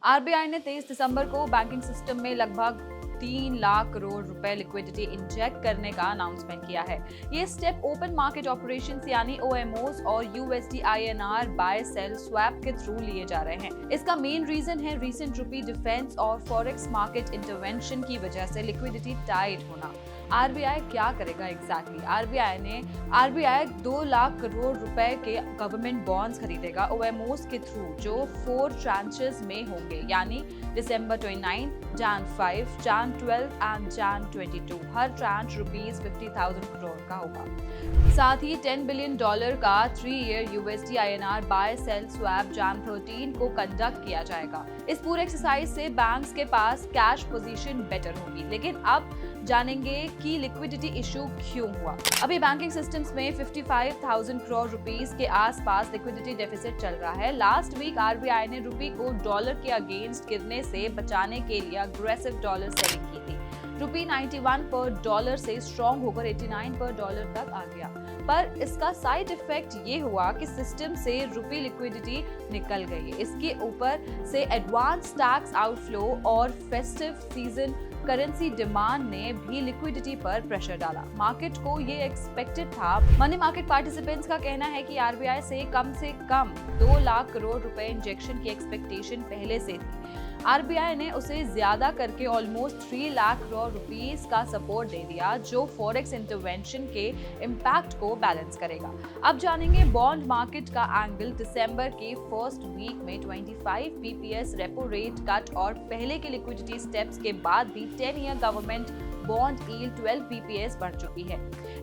RBI ने 23 दिसंबर को banking system में लगभग 3 लाख करोड़ रुपए लिक्विडिटी इंजेक्ट करने का अनाउंसमेंट किया है। ये स्टेप ओपन मार्केट ऑपरेशंस यानी ओएमओस और USD INR buy sell swap के थ्रू लिए जा रहे हैं। इसका मेन रीजन है रीसेंट रुपी डिफेंस और फॉरेक्स मार्केट इंटरवेंशन की वजह से लिक्विडिटी टाइट होना। आरबीआई क्या करेगा एग्जैक्टली? आरबीआई 2 लाख करोड़ रुपए के गवर्नमेंट बॉन्ड्स खरीदेगा ओएमओस के थ्रू, जो 4 ट्रांचेस में होंगे, यानी दिसंबर 29, जैन 5, जैन 12 एंड जैन 22। हर ट्रांच रुपीस 50,000 करोड़ का होगा। साथ ही $10 बिलियन का three year USD INR buy sell swap Jan 13 को कंडक्ट किया जाएगा। इस पूरे एक्सरसाइज से बैंक्स के पास कैश पोजीशन बेटर होगी। लेकिन अब जानेंगे कि लिक्विडिटी इशू क्यों हुआ। अभी बैंकिंग सिस्टम्स में 55,000 करोड़ रुपीस के आसपास लिक्विडिटी डेफिसिट चल रहा है। लास्ट वीक आरबीआई ने रुपी को डॉलर के अगेंस्ट गिरने से बचाने के लिए अग्रेसिव डॉलर सेलिंग की थी। रुपी 91 पर डॉलर से स्ट्रॉन्ग होकर 89 पर डॉलर तक आ गया, पर इसका साइड इफेक्ट ये हुआ कि सिस्टम से रुपी लिक्विडिटी निकल गई। इसके ऊपर से एडवांस टैक्स आउटफ्लो और फेस्टिव सीजन करेंसी डिमांड ने भी लिक्विडिटी पर प्रेशर डाला। मार्केट को ये एक्सपेक्टेड था। मनी मार्केट पार्टिसिपेंट्स का कहना है कि आरबीआई से कम 2 लाख करोड़ रुपए इंजेक्शन की एक्सपेक्टेशन पहले से थी। आरबीआई ने उसे ज्यादा करके ऑलमोस्ट 3 लाख करोड़ रुपीस का सपोर्ट दे दिया, जो फॉरेक्स इंटरवेंशन के इम्पैक्ट को बैलेंस करेगा। अब जानेंगे बॉन्ड मार्केट का एंगल। दिसंबर के फर्स्ट वीक में 25 बीपीएस रेपो रेट कट और पहले के लिक्विडिटी स्टेप्स के बाद भी 10-ईयर गवर्नमेंट बॉन्ड यील्ड 12 बीपीएस बढ़ चुकी है।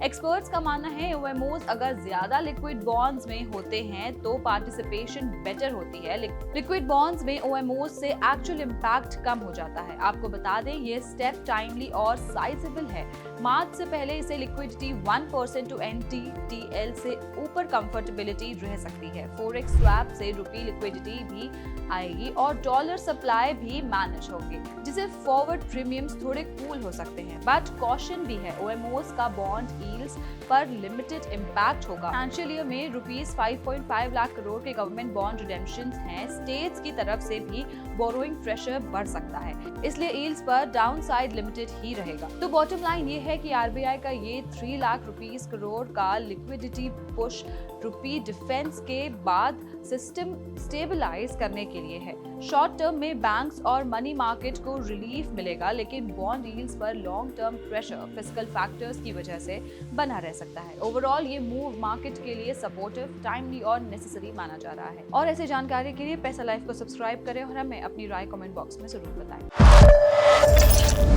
एक्सपर्ट्स का मानना है ओएमओस अगर ज्यादा लिक्विड बॉन्ड्स में होते हैं तो पार्टिसिपेशन बेटर होती है। लिक्विड बॉन्ड्स में ओएमओस से एक्चुअल इम्पैक्ट कम हो जाता है। आपको बता दें ये स्टेप टाइमली और साइजेबल है। मार्च से पहले इसे लिक्विडिटी 1% टू एनटीटीएल से ऊपर कंफर्टेबिलिटी रह सकती है। फॉरेक्स स्वैप से रुपी लिक्विडिटी भी आएगी और डॉलर सप्लाई भी मैनेज होगी, जिससे फॉरवर्ड प्रीमियम्स थोड़े कूल हो सकते हैं। बट कॉशन भी है, ओएमओस का बॉन्ड यील्ड्स पर लिमिटेड इम्पैक्ट होगा। फाइनेंशियल ईयर में रुपीस 5.5 लाख करोड़ के गवर्नमेंट बॉन्ड रिडेम्पशंस हैं। स्टेट्स की तरफ से भी बोरोइंग प्रेशर बढ़ सकता है, इसलिए यील्ड्स पर डाउनसाइड लिमिटेड ही रहेगा। तो बॉटम लाइन ये है कि आरबीआई का ये 3 लाख रुपीस करोड़ का लिक्विडिटी पुश रुपी डिफेंस के बाद सिस्टम स्टेबलाइज करने के लिए है। शॉर्ट टर्म में बैंक्स और मनी मार्केट को रिलीफ मिलेगा, लेकिन बॉन्ड यील्ड्स पर long term pressure fiscal factors की वजह से बना रह सकता है। ओवरऑल ये मूव मार्केट के लिए सपोर्टिव, टाइमली और नेसेसरी माना जा रहा है। और ऐसी जानकारी के लिए पैसा लाइफ को सब्सक्राइब करें और हमें अपनी राय कमेंट बॉक्स में जरूर बताएं।